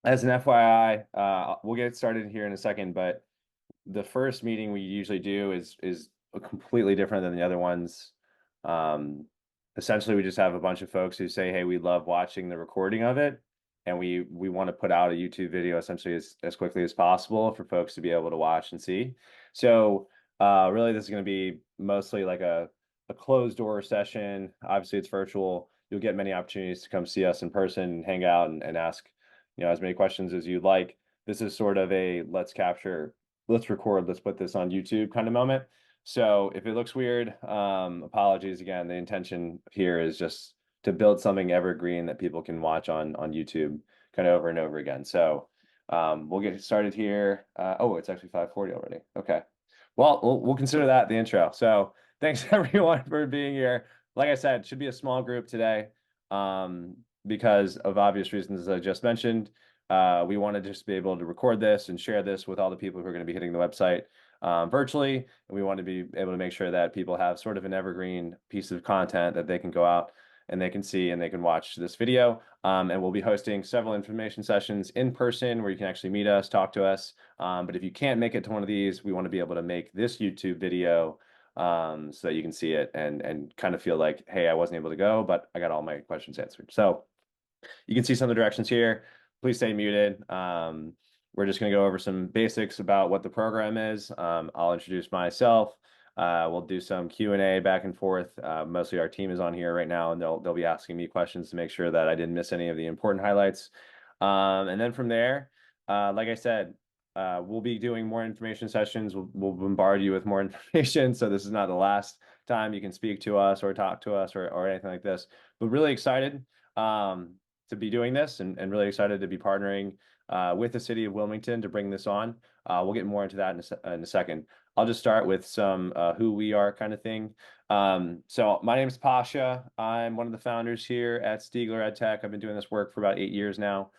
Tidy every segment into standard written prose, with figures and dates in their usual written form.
as an FYI, we'll get started here in a second, but the first meeting we usually do is completely different than the other ones. Um, Essentially, we just have a bunch of folks who say, "Hey, we love watching the recording of it, and we want to put out a YouTube video essentially as quickly as possible for folks to be able to watch and see." So, really, this is going to be mostly like a closed door session. Obviously, it's virtual. You'll get many opportunities to come see us in person, hang out, and ask, as many questions as you'd like. This is sort of a let's record, let's put this on YouTube kind of moment. So if it looks weird, apologies again. The intention here is just to build something evergreen that people can watch on YouTube kind of over and over again. So we'll get started here. Oh, it's actually 5:40 already. Okay. Well, we'll consider that the intro. So thanks everyone for being here. Like I said, it should be a small group today, because of obvious reasons, as I just mentioned. We want to just be able to record this and share this with all the people who are going to be hitting the website virtually. And we want to be able to make sure that people have sort of an evergreen piece of content that they can go out and they can see and they can watch this video. And we'll be hosting several information sessions in person where you can actually meet us, talk to us. But if you can't make it to one of these, we want to be able to make this YouTube video so that you can see it and kind of feel like, hey, I wasn't able to go, but I got all my questions answered. So you can see some of the directions here. Please stay muted. We're just going to go over some basics about what the program is. I'll introduce myself. We'll do some Q&A back and forth. Mostly our team is on here right now, and they'll be asking me questions to make sure that I didn't miss any of the important highlights. And then from there, like I said, we'll be doing more information sessions. We'll bombard you with more information. So this is not the last time you can speak to us or talk to us or anything like this. But really excited to be doing this and really excited to be partnering with the city of Wilmington to bring this on. We'll get more into that in a second. I'll just start with some who we are kind of thing. So my name is Pasha. I'm one of the founders here at Stiegler EdTech. I've been doing this work for about 8 years now.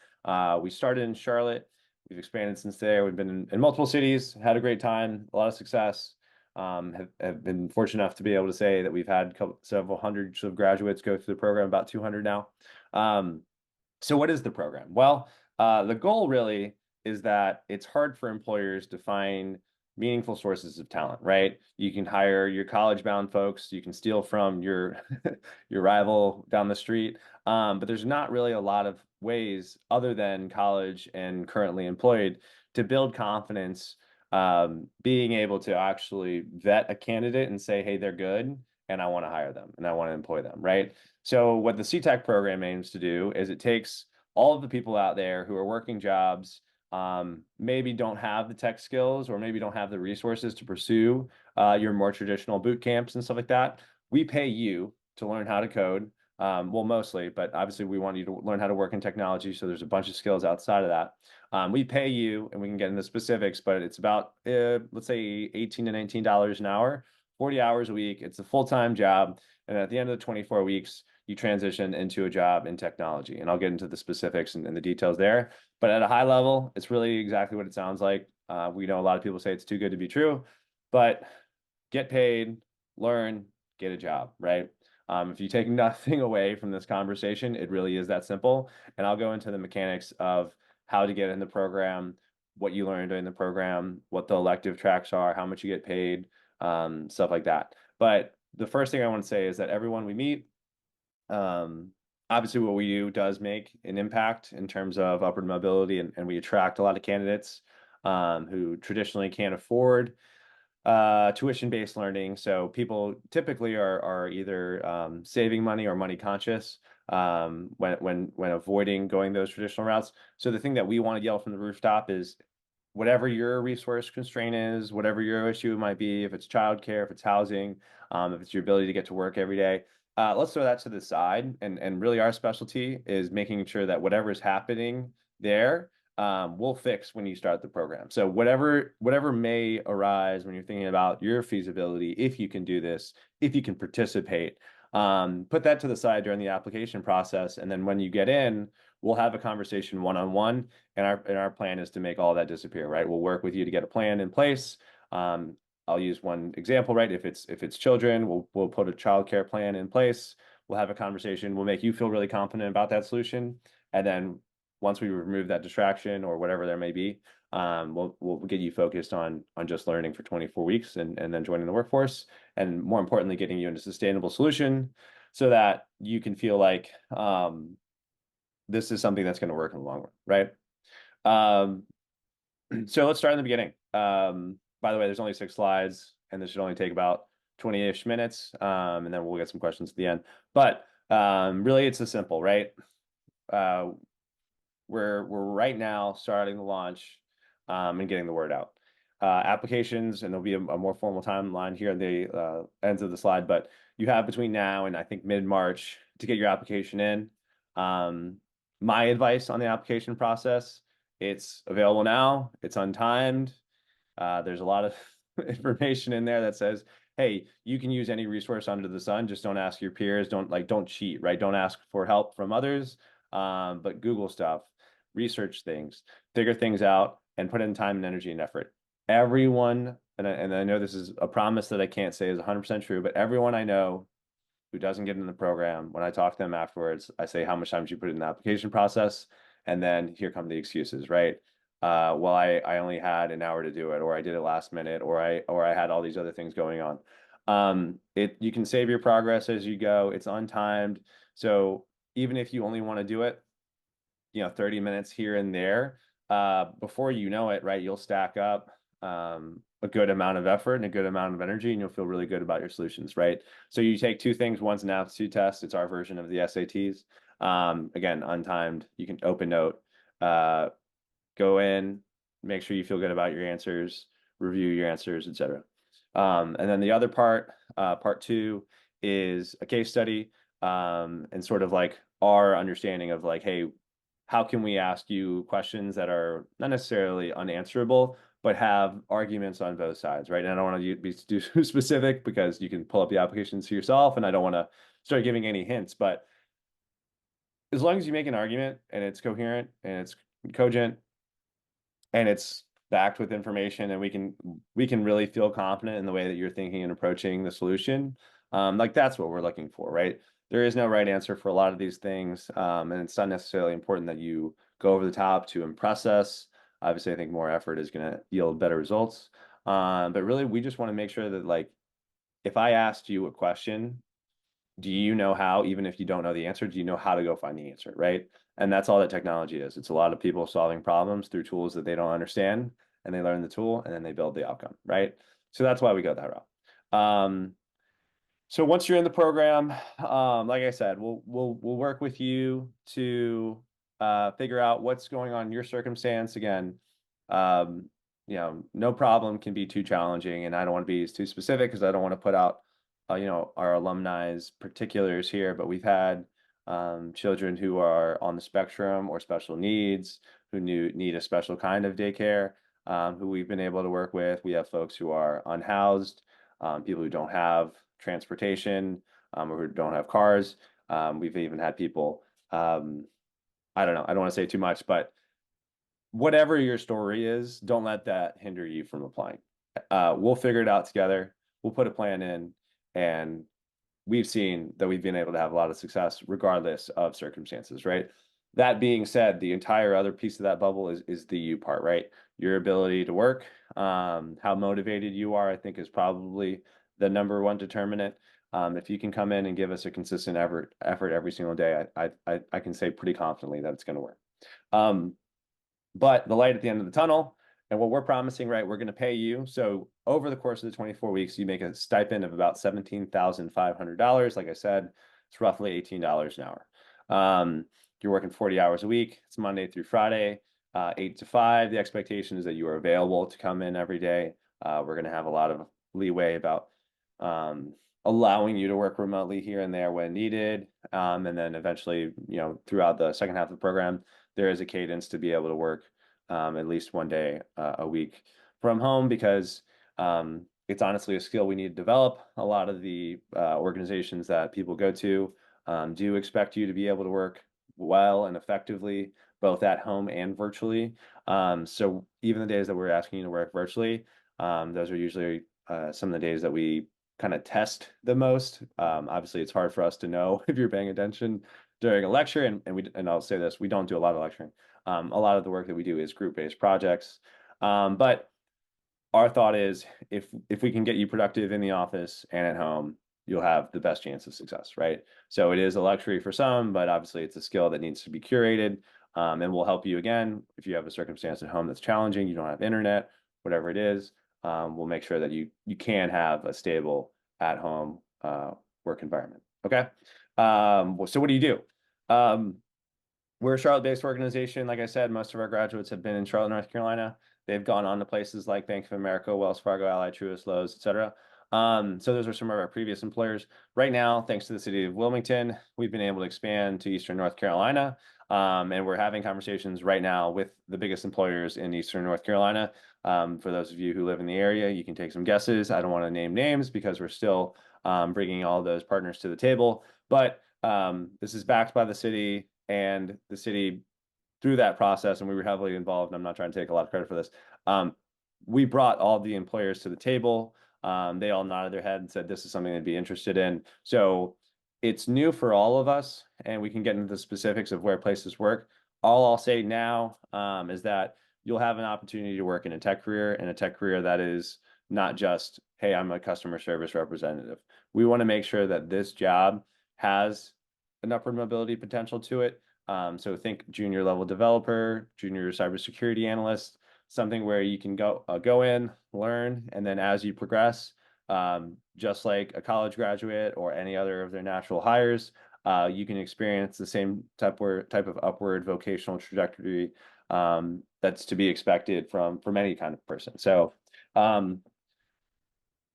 We started in Charlotte. We've expanded since there. We've been in multiple cities, had a great time, a lot of success. Have been fortunate enough to be able to say that we've had several hundreds of graduates go through the program, about 200 now. So what is the program? Well, the goal really is that it's hard for employers to find meaningful sources of talent, right? You can hire your college-bound folks, you can steal from your your rival down the street, but there's not really a lot of ways other than college and currently employed to build confidence, being able to actually vet a candidate and say, hey, they're good, and I want to hire them and I want to employ them, right? So what the CTAC program aims to do is it takes all of the people out there who are working jobs, maybe don't have the tech skills or maybe don't have the resources to pursue your more traditional boot camps and stuff like that. We pay you to learn how to code. Well, mostly, but obviously we want you to learn how to work in technology. So there's a bunch of skills outside of that. We pay you, and we can get into specifics, but it's about, let's say $18 to $19 an hour, 40 hours a week. It's a full-time job. And at the end of the 24 weeks, you transition into a job in technology. And I'll get into the specifics and the details there. But at a high level, it's really exactly what it sounds like. We know a lot of people say it's too good to be true, but get paid, learn, get a job, right? If you take nothing away from this conversation, it really is that simple. And I'll go into the mechanics of how to get in the program, what you learn during the program, what the elective tracks are, how much you get paid, stuff like that. But the first thing I want to say is that everyone we meet, obviously what we do does make an impact in terms of upward mobility, and we attract a lot of candidates who traditionally can't afford tuition-based learning. So people typically are either saving money or money conscious when avoiding going those traditional routes. So the thing that we want to yell from the rooftop is, whatever your resource constraint is, whatever your issue might be, if it's childcare, if it's housing, if it's your ability to get to work every day, let's throw that to the side. And really our specialty is making sure that whatever is happening there, we'll fix when you start the program. So whatever may arise when you're thinking about your feasibility, if you can do this, if you can participate, put that to the side during the application process. And then when you get in, we'll have a conversation one-on-one, and our plan is to make all that disappear, right? We'll work with you to get a plan in place. I'll use one example, right? If it's children, we'll put a childcare plan in place. We'll have a conversation. We'll make you feel really confident about that solution, and then once we remove that distraction or whatever there may be, we'll get you focused on just learning for 24 weeks and then joining the workforce, and more importantly, getting you into a sustainable solution so that you can feel like this is something that's going to work in the long run, right? Um, so let's start in the beginning. By the way, there's only 6 slides, and this should only take about 20-ish minutes, and then we'll get some questions at the end. But really, it's a simple, right? We're right now starting the launch and getting the word out. Applications, and there'll be a more formal timeline here at the ends of the slide, but you have between now and I think mid-March to get your application in. My advice on the application process: it's available now, it's untimed. There's a lot of information in there that says, hey, you can use any resource under the sun, just don't ask your peers, don't cheat, right? Don't ask for help from others, but Google stuff, research things, figure things out, and put in time and energy and effort. Everyone, and I know this is a promise that I can't say is 100% true, but everyone I know who doesn't get in the program, when I talk to them afterwards, I say, how much time did you put in the application process? And then here come the excuses, right? Well, I only had an hour to do it, or I did it last minute, or I had all these other things going on. You can save your progress as you go. It's untimed. So even if you only want to do it, 30 minutes here and there, before you know it, right, you'll stack up a good amount of effort and a good amount of energy, and you'll feel really good about your solutions, right? So you take 2 things. One's an aptitude test. It's our version of the SATs. Again, untimed. You can open note, go in, make sure you feel good about your answers, review your answers, etc. And then the other part 2, is a case study, and sort of like our understanding of like, hey, how can we ask you questions that are not necessarily unanswerable, but have arguments on both sides, right? And I don't want to be too specific because you can pull up the applications for yourself, and I don't want to start giving any hints, but as long as you make an argument and it's coherent and it's cogent and it's backed with information, and we can really feel confident in the way that you're thinking and approaching the solution, like that's what we're looking for, right? There is no right answer for a lot of these things, and it's not necessarily important that you go over the top to impress us. Obviously, I think more effort is going to yield better results, but really, we just want to make sure that, like, if I asked you a question, do you know how, even if you don't know the answer, do you know how to go find the answer, right? And that's all that technology is. It's a lot of people solving problems through tools that they don't understand, and they learn the tool and then they build the outcome, right? So that's why we go that route. So once you're in the program, like I said, we'll work with you to figure out what's going on in your circumstance. Again, no problem can be too challenging, and I don't want to be too specific because I don't want to put out our alumni's particulars here, but we've had children who are on the spectrum or special needs, who need a special kind of daycare, who we've been able to work with. We have folks who are unhoused, people who don't have transportation, or who don't have cars. We've even had people, I don't know, I don't want to say too much, but whatever your story is, don't let that hinder you from applying. We'll figure it out together. We'll put a plan in, and we've seen that we've been able to have a lot of success regardless of circumstances, right? That being said, the entire other piece of that bubble is the you part, right? Your ability to work, how motivated you are, I think, is probably the number one determinant. If you can come in and give us a consistent effort every single day, I can say pretty confidently that it's going to work. But the light at the end of the tunnel, and what we're promising, right, we're going to pay you. So over the course of the 24 weeks, you make a stipend of about $17,500. Like I said, it's roughly $18 an hour. You're working 40 hours a week. It's Monday through Friday, 8 to 5. The expectation is that you are available to come in every day. We're going to have a lot of leeway about allowing you to work remotely here and there when needed. And then eventually, throughout the second half of the program, there is a cadence to be able to work at least one day a week from home, because it's honestly a skill we need to develop. A lot of the organizations that people go to do expect you to be able to work well and effectively, both at home and virtually. So even the days that we're asking you to work virtually, those are usually some of the days that we kind of test the most. Obviously, it's hard for us to know if you're paying attention during a lecture. And I'll say this, we don't do a lot of lecturing. A lot of the work that we do is group-based projects. But our thought is if we can get you productive in the office and at home, you'll have the best chance of success, right? So it is a luxury for some, but obviously it's a skill that needs to be curated. And we'll help you again if you have a circumstance at home that's challenging, you don't have internet, whatever it is. We'll make sure that you can have a stable at home work environment. Okay. So what do you do? We're a Charlotte-based organization. Like I said, most of our graduates have been in Charlotte, North Carolina. They've gone on to places like Bank of America, Wells Fargo, Ally, Truist, Lowe's, et cetera. So those are some of our previous employers. Right now, thanks to the city of Wilmington, we've been able to expand to Eastern North Carolina. And we're having conversations right now with the biggest employers in Eastern North Carolina. For those of you who live in the area, you can take some guesses. I don't want to name names because we're still bringing all those partners to the table. But this is backed by the city, and the city through that process, and we were heavily involved. I'm not trying to take a lot of credit for this. We brought all the employers to the table. They all nodded their head and said, this is something they'd be interested in. So it's new for all of us, and we can get into the specifics of where places work. All I'll say now is that you'll have an opportunity to work in a tech career, and a tech career that is not just, hey, I'm a customer service representative. We want to make sure that this job has an upward mobility potential to it. So think junior level developer, junior cybersecurity analyst, something where you can go in, learn, and then as you progress, just like a college graduate or any other of their natural hires, you can experience the same type of upward vocational trajectory that's to be expected from any kind of person. So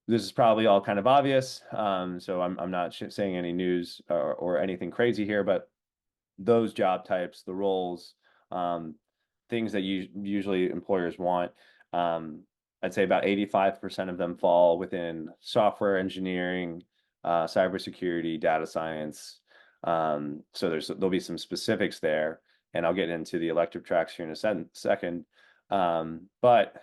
this is probably all kind of obvious. So I'm not saying any news or anything crazy here, but those job types, the roles, things that usually employers want, I'd say about 85% of them fall within software engineering, cybersecurity, data science. So there'll be some specifics there, and I'll get into the elective tracks here in a second. But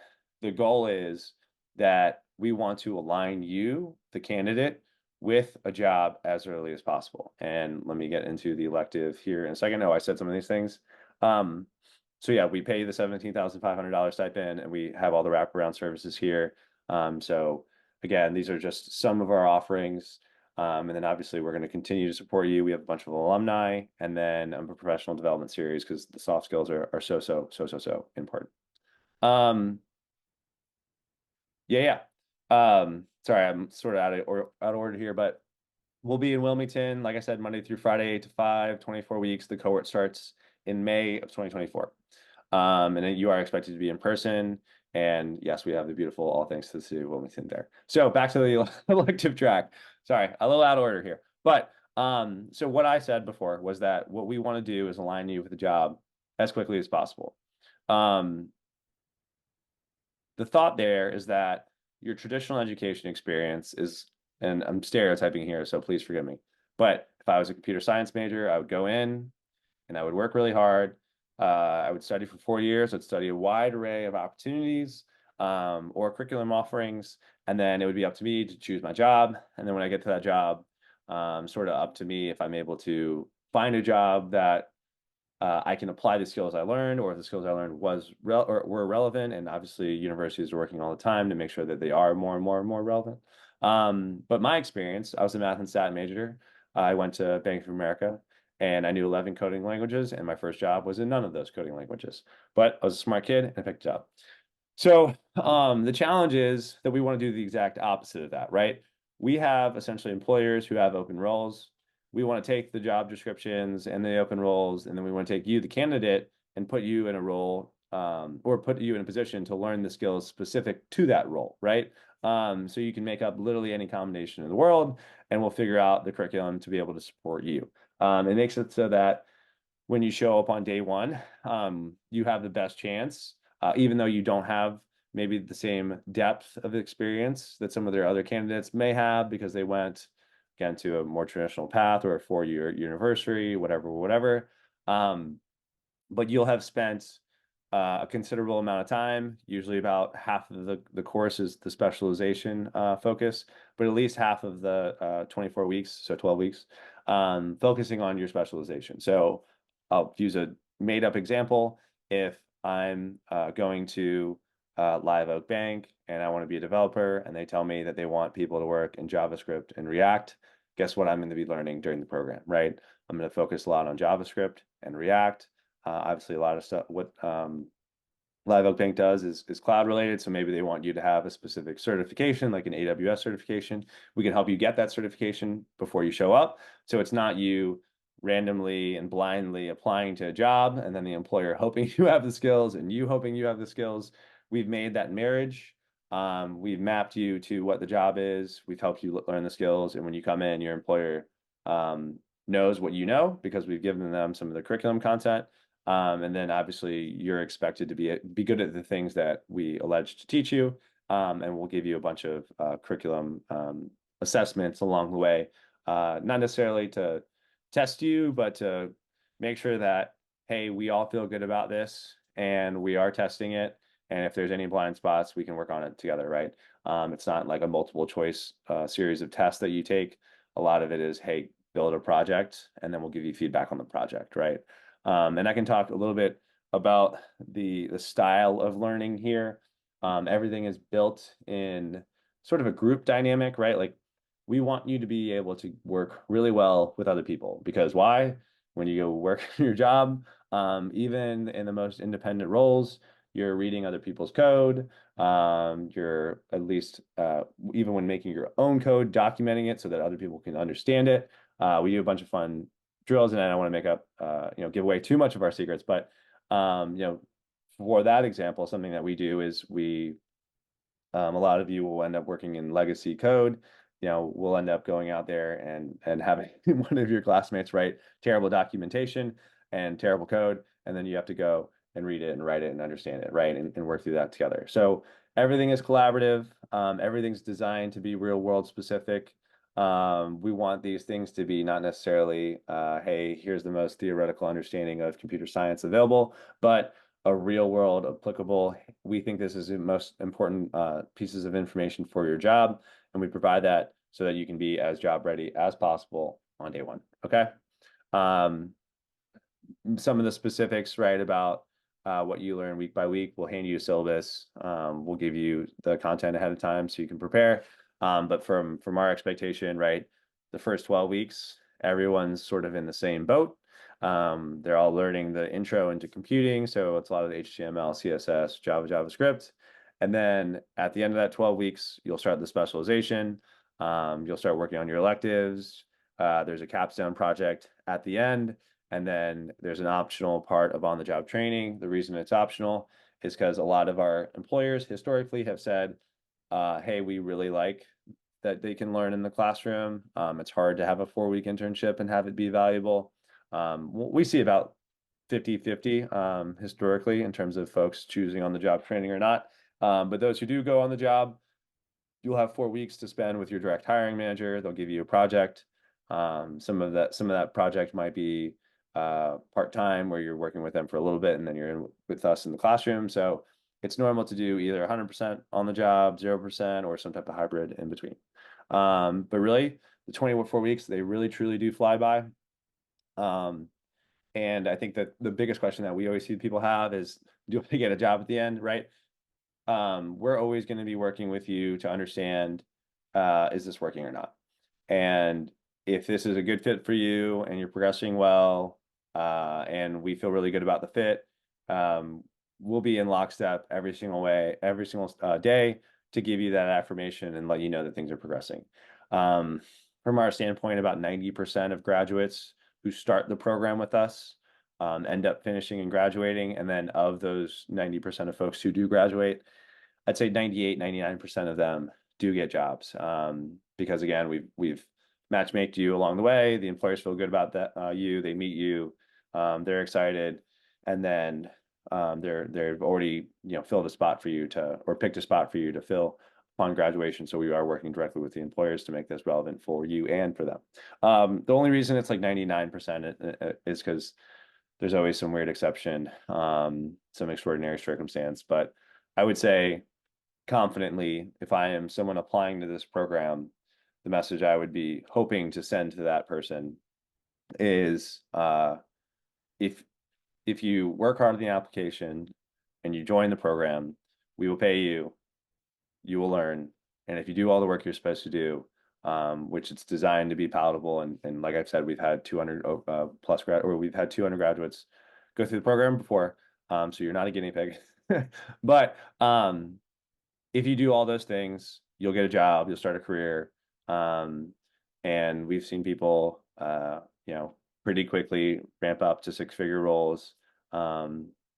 the goal is that we want to align you, the candidate, with a job as early as possible. And let me get into the elective here in a second. Oh, I said some of these things. So yeah, we pay the $17,500 stipend, and we have all the wraparound services here. So again, these are just some of our offerings. And then obviously we're going to continue to support you. We have a bunch of alumni, and then a professional development series because the soft skills are so important. Yeah. Sorry, I'm sort of out of order here, but we'll be in Wilmington, like I said, Monday through Friday, 8 to 5, 24 weeks. The cohort starts in May of 2024. And then you are expected to be in person. And yes, we have the beautiful All Thanks to the City of Wilmington there. So back to the elective track. Sorry, a little out of order here. But so what I said before was that what we want to do is align you with the job as quickly as possible. The thought there is that your traditional education experience is, and I'm stereotyping here, so please forgive me, but if I was a computer science major, I would go in and I would work really hard. I would study for 4 years. I'd study a wide array of opportunities or curriculum offerings, and then it would be up to me to choose my job. And then when I get to that job, sort of up to me if I'm able to find a job that I can apply the skills I learned, or if the skills I learned were relevant. And obviously, universities are working all the time to make sure that they are more and more relevant. But my experience, I was a math and stat major. I went to Bank of America, and I knew 11 coding languages, and my first job was in none of those coding languages. But I was a smart kid and I picked a job. So the challenge is that we want to do the exact opposite of that, right? We have essentially employers who have open roles. We want to take the job descriptions and the open roles, and then we want to take you, the candidate, and put you in a role or put you in a position to learn the skills specific to that role, right? So you can make up literally any combination in the world, and we'll figure out the curriculum to be able to support you. It makes it so that when you show up on day one, you have the best chance, even though you don't have maybe the same depth of experience that some of their other candidates may have because they went again to a more traditional path or a 4-year university, whatever. But you'll have spent a considerable amount of time, usually about half of the course is the specialization focus, but at least half of the 24 weeks, so 12 weeks, focusing on your specialization. So I'll use a made up example. If I'm going to Live Oak Bank and I want to be a developer and they tell me that they want people to work in JavaScript and React, guess what I'm going to be learning during the program, right? I'm going to focus a lot on JavaScript and React. Obviously, a lot of stuff. What Live Oak Bank does is cloud related. So maybe they want you to have a specific certification, like an AWS certification. We can help you get that certification before you show up. So it's not you randomly and blindly applying to a job and then the employer hoping you have the skills and you hoping you have the skills. We've made that marriage. We've mapped you to what the job is. We've helped you learn the skills. And when you come in, your employer knows what you know because we've given them some of the curriculum content. And then obviously you're expected to be good at the things that we allege to teach you. And we'll give you a bunch of curriculum assessments along the way, not necessarily to test you, but to make sure that, hey, we all feel good about this and we are testing it. And if there's any blind spots, we can work on it together, right? It's not like a multiple choice series of tests that you take. A lot of it is, hey, build a project, and then we'll give you feedback on the project, right? And I can talk a little bit about the style of learning here. Everything is built in sort of a group dynamic, right? Like we want you to be able to work really well with other people because why? When you go work your job, even in the most independent roles, you're reading other people's code. You're at least, even when making your own code, documenting it so that other people can understand it. We do a bunch of fun drills, and I don't want to make up, give away too much of our secrets, but, for that example, something that we do is a lot of you will end up working in legacy code. We'll end up going out there and having one of your classmates write terrible documentation and terrible code, and then you have to go and read it and write it and understand it, right? And work through that together. So everything is collaborative. Everything's designed to be real world specific. We want these things to be not necessarily, hey, here's the most theoretical understanding of computer science available, but a real world applicable. We think this is the most important pieces of information for your job, and we provide that so that you can be as job ready as possible on day one. Okay. Some of the specifics, right, about what you learn week by week. We'll hand you a syllabus. We'll give you the content ahead of time so you can prepare. But from our expectation, right, the first 12 weeks, everyone's sort of in the same boat. They're all learning the intro into computing. So it's a lot of HTML, CSS, Java, JavaScript. And then at the end of that 12 weeks, you'll start the specialization. You'll start working on your electives. There's a capstone project at the end. And then there's an optional part of on-the-job training. The reason it's optional is because a lot of our employers historically have said, hey, we really like that they can learn in the classroom. It's hard to have a 4-week internship and have it be valuable. We see about 50-50 historically in terms of folks choosing on-the-job training or not. But those who do go on the job, you'll have 4 weeks to spend with your direct hiring manager. They'll give you a project. Some of that project might be part-time where you're working with them for a little bit and then you're with us in the classroom. So it's normal to do either 100% on the job, 0%, or some type of hybrid in between. But really, the 24 weeks, they really truly do fly by. And I think that the biggest question that we always see people have is, do I get a job at the end, right? We're always going to be working with you to understand, is this working or not? And if this is a good fit for you and you're progressing well, and we feel really good about the fit, we'll be in lockstep every single day to give you that affirmation and let you know that things are progressing. From our standpoint, about 90% of graduates who start the program with us end up finishing and graduating. And then of those 90% of folks who do graduate, I'd say 98-99% of them do get jobs. Because again, we've matchmaked you along the way. The employers feel good about that. They meet you, they're excited, and then they've already filled a spot for you or picked a spot for you to fill upon graduation. So we are working directly with the employers to make this relevant for you and for them. The only reason it's like 99% is because there's always some weird exception, some extraordinary circumstance. But I would say confidently, if I am someone applying to this program, the message I would be hoping to send to that person is if you work hard on the application and you join the program, we will pay you, you will learn, and if you do all the work you're supposed to do, which it's designed to be palatable, and like I've said, we've had 200 plus we've had 200 graduates go through the program before, so you're not a guinea pig. But if you do all those things, you'll get a job, you'll start a career. And we've seen people, pretty quickly ramp up to six-figure roles,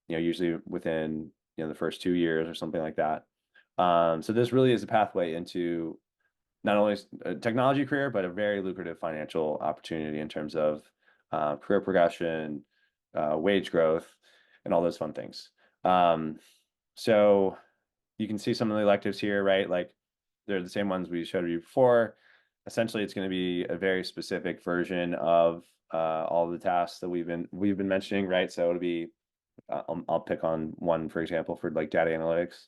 usually within, the first 2 years or something like that. So this really is a pathway into not only a technology career, but a very lucrative financial opportunity in terms of career progression, wage growth, and all those fun things. So you can see some of the electives here, right? Like they're the same ones we showed you before. Essentially, it's going to be a very specific version of all the tasks that we've been mentioning, right? So it'll be I'll pick on one, for example, for like data analytics.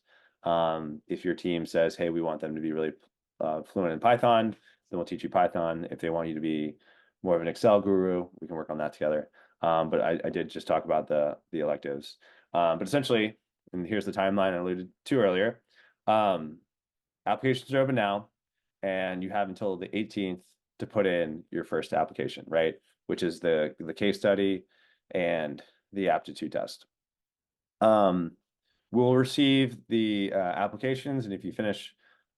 If your team says, hey, we want them to be really fluent in Python, then we'll teach you Python. If they want you to be more of an Excel guru, we can work on that together. But I did just talk about the electives. But essentially, and here's the timeline I alluded to earlier. Applications are open now, and you have until the 18th to put in your first application, right? Which is the case study and the aptitude test. We'll receive the applications, and if you finish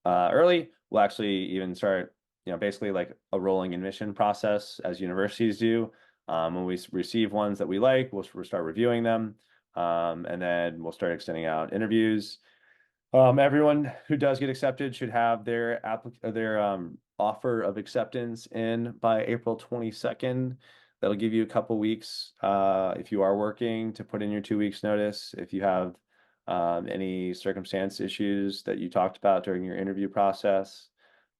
early, we'll actually even start, basically like a rolling admission process as universities do. When we receive ones that we like, we'll start reviewing them, and then we'll start extending out interviews. Everyone who does get accepted should have their offer of acceptance in by April 22nd. That'll give you a couple weeks if you are working to put in your 2 weeks notice. If you have any circumstance issues that you talked about during your interview process,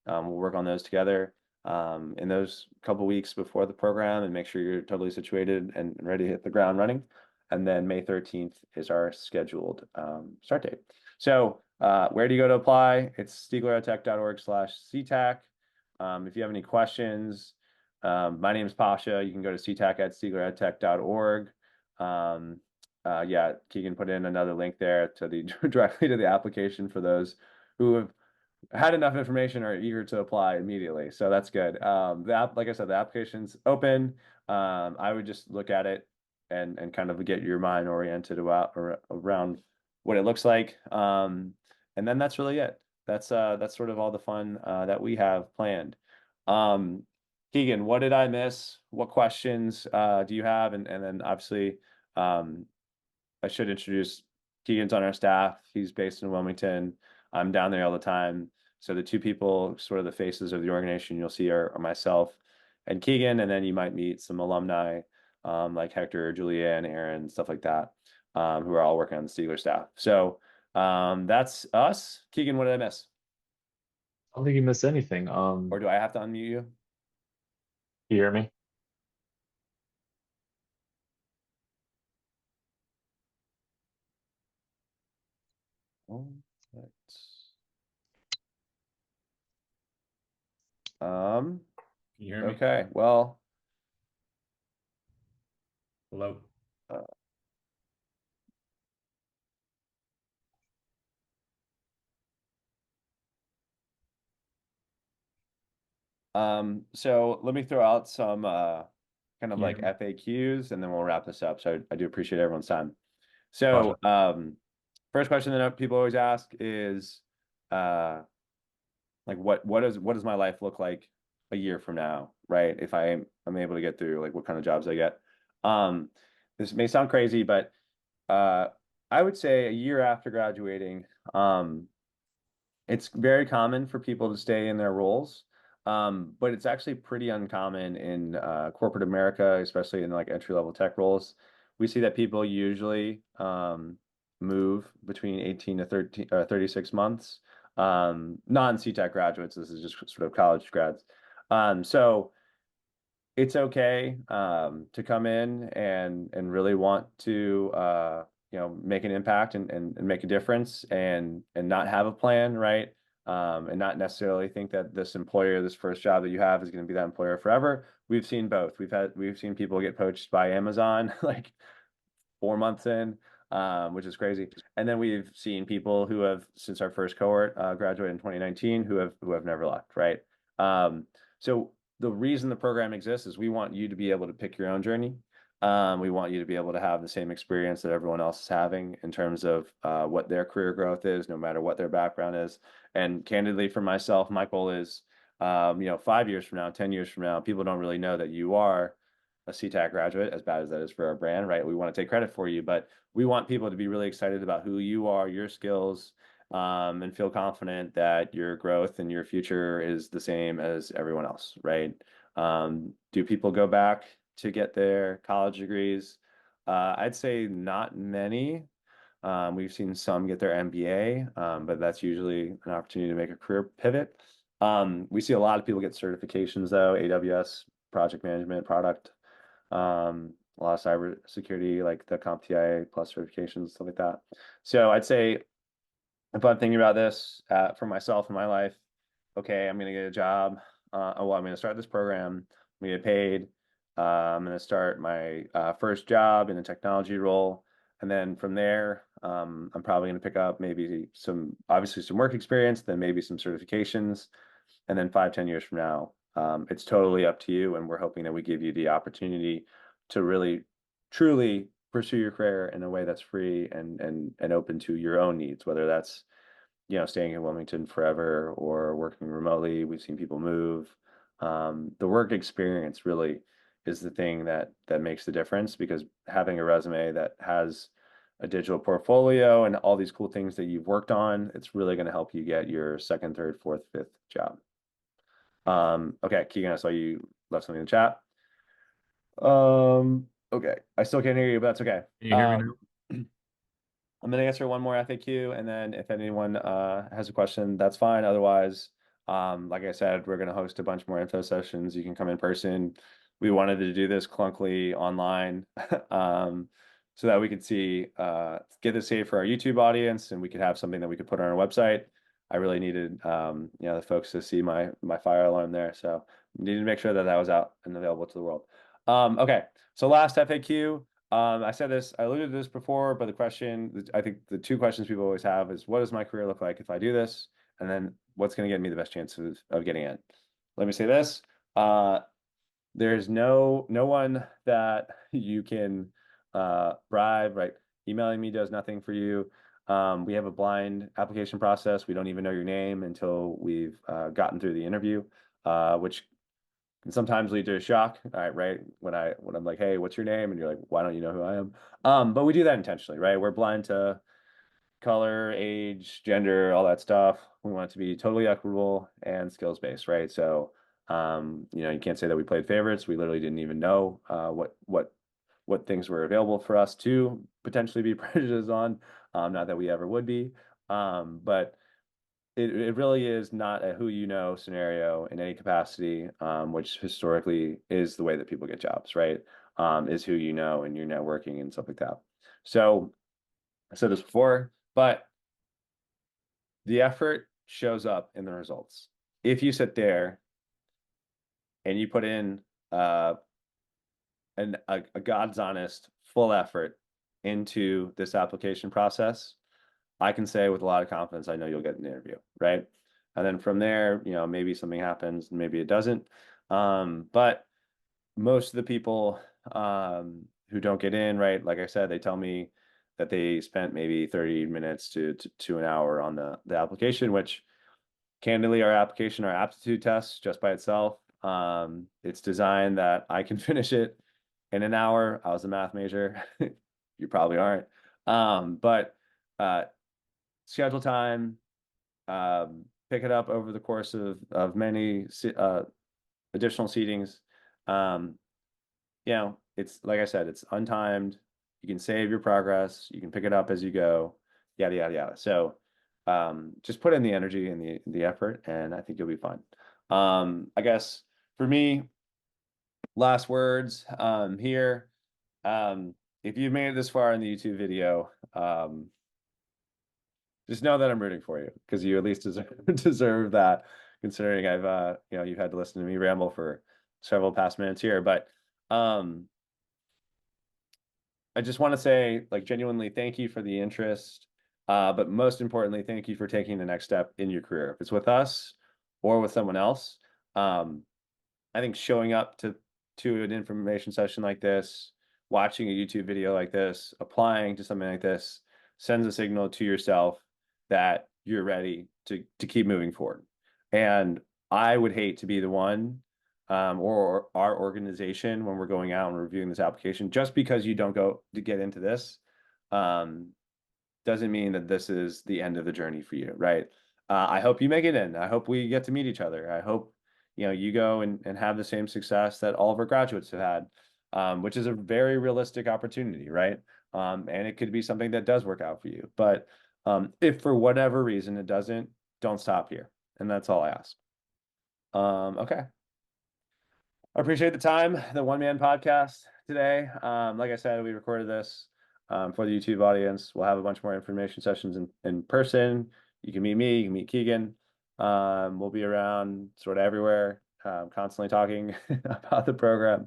we'll work on those together in those couple weeks before the program and make sure you're totally situated and ready to hit the ground running. And then May 13th is our scheduled start date. So where do you go to apply? It's stiegleredtech.org/CTAC. If you have any questions, my name is Pasha. You can go to ctac@stiegleredtech.org. Yeah, Keegan put in another link there to the directly to the application for those who have had enough information or are eager to apply immediately. So that's good. Like I said, the application's open. I would just look at it and kind of get your mind oriented around what it looks like. And then that's really it. That's sort of all the fun that we have planned. Keegan, what did I miss? What questions do you have? And then obviously, I should introduce Keegan's on our staff. He's based in Wilmington. I'm down there all the time. So the two people, sort of the faces of the organization you'll see are myself and Keegan, and then you might meet some alumni like Hector, Julianne, Aaron, stuff like that, who are all working on the Stiegler staff. So that's us. Keegan, what did I miss? I don't think you missed anything. Or do I have to unmute you? You hear me? Oh, let's- Um, Can you hear me? okay, well, Hello. uh, so let me throw out some kind of Can you like hear me? FAQs and then we'll wrap this up. So I do appreciate everyone's time. Gotcha. So first question that people always ask is like what does my life look like a year from now, right? If I'm able to get through, like what kind of jobs I get. Um, this may sound crazy, but uh I would say a year after graduating, it's very common for people to stay in their roles, but it's actually pretty uncommon in corporate America, especially in like entry-level tech roles. We see that people usually move between 18 to 36 months. Non-CTAC graduates, this is just sort of college grads. So it's okay to come in and really want to make an impact and make a difference and not have a plan, right? and not necessarily think that this employer, this first job that you have is going to be that employer forever. We've seen both. We've seen people get poached by Amazon like 4 months in, which is crazy. And then we've seen people who have, since our first cohort graduated in 2019, who have never left, right? So the reason the program exists is we want you to be able to pick your own journey. We want you to be able to have the same experience that everyone else is having in terms of what their career growth is, no matter what their background is. And candidly, for myself, my goal is, 5 years from now, 10 years from now, people don't really know that you are a CTAC graduate, as bad as that is for our brand, right? We want to take credit for you, but we want people to be really excited about who you are, your skills, and feel confident that your growth and your future is the same as everyone else, right? Do people go back to get their college degrees? I'd say not many. We've seen some get their MBA, but that's usually an opportunity to make a career pivot. We see a lot of people get certifications though, AWS, project management, product, a lot of cyber security, like the CompTIA plus certifications, stuff like that. So I'd say if I'm thinking about this for myself in my life, okay, I'm going to get a job. I'm going to start this program. I'm going to get paid. I'm going to start my first job in a technology role. And then from there, I'm probably going to pick up maybe obviously some work experience, then maybe some certifications. And then 5, 10 years from now, it's totally up to you. And we're hoping that we give you the opportunity to really, truly pursue your career in a way that's free and open to your own needs, whether that's, staying in Wilmington forever or working remotely. We've seen people move. The work experience really is the thing that makes the difference, because having a resume that has a digital portfolio and all these cool things that you've worked on, it's really going to help you get your second, third, fourth, fifth job. Okay, Keegan, I saw you left something in the chat. Okay, I still can't hear you, but that's okay. Can you hear me now? I'm going to answer one more FAQ, and then if anyone has a question, that's fine. Otherwise, like I said, we're going to host a bunch more info sessions. You can come in person. We wanted to do this clunkily online, so that we could get this saved for our YouTube audience, and we could have something that we could put on our website. I really needed, the folks to see my fire alarm there, so needed to make sure that was out and available to the world. Okay, so last FAQ. I said this, I alluded to this before, but I think the two questions people always have is, what does my career look like if I do this? And then what's going to get me the best chance of getting in? Let me say this. There's no one that you can bribe, right? Emailing me does nothing for you. We have a blind application process. We don't even know your name until we've gotten through the interview, which can sometimes lead to a shock. All right, when I'm like, hey, what's your name? And you're like, why don't you know who I am? But we do that intentionally, right? We're blind to color, age, gender, all that stuff. We want it to be totally equitable and skills based, right? So, you can't say that we played favorites. We literally didn't even know what things were available for us to potentially be prejudiced on. Not that we ever would be, but it really is not a who you know scenario in any capacity, which historically is the way that people get jobs, right? Is who you know and your networking and stuff like that. So I said this before, but the effort shows up in the results. If you sit there and you put in a God's honest full effort into this application process, I can say with a lot of confidence, I know you'll get an interview, right? And then from there, maybe something happens, maybe it doesn't. But most of the people who don't get in, right, like I said, they tell me that they spent maybe 30 minutes to an hour on the application, which candidly, our aptitude test just by itself, it's designed that I can finish it in an hour. I was a math major. You probably aren't. But schedule time, pick it up over the course of many additional seatings. It's like I said, it's untimed. You can save your progress. You can pick it up as you go, yada, yada, yada. So just put in the energy and the effort, and I think you'll be fine. I guess for me, last words here. If you've made it this far in the YouTube video, just know that I'm rooting for you because you at least deserve that, considering I've you've had to listen to me ramble for several past minutes here. But I just want to say, like, genuinely thank you for the interest. But most importantly, thank you for taking the next step in your career. If it's with us or with someone else, I think showing up to an information session like this, watching a YouTube video like this, applying to something like this sends a signal to yourself that you're ready to keep moving forward. And I would hate to be the one or our organization when we're going out and reviewing this application, just because you don't go to get into this, doesn't mean that this is the end of the journey for you, right? I hope you make it in. I hope we get to meet each other. I hope you go and have the same success that all of our graduates have had, which is a very realistic opportunity, right? And it could be something that does work out for you. But if for whatever reason it doesn't, don't stop here. And that's all I ask. Okay. I appreciate the time, the one-man podcast today. Like I said, we recorded this for the YouTube audience. We'll have a bunch more information sessions in person. You can meet me, you can meet Keegan. We'll be around sort of everywhere, constantly talking about the program.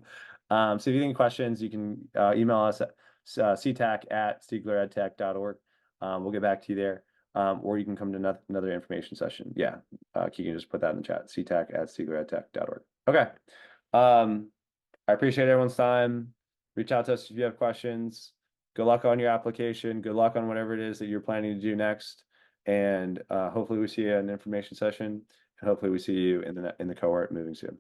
So if you have any questions, you can email us at ctac@stiegleredtech.org. We'll get back to you there. Or you can come to another information session. Yeah, Keegan just put that in the chat, ctac@stiegleredtech.org. Okay. I appreciate everyone's time. Reach out to us if you have questions. Good luck on your application. Good luck on whatever it is that you're planning to do next. And hopefully we see you in an information session. And hopefully we see you in the cohort moving soon.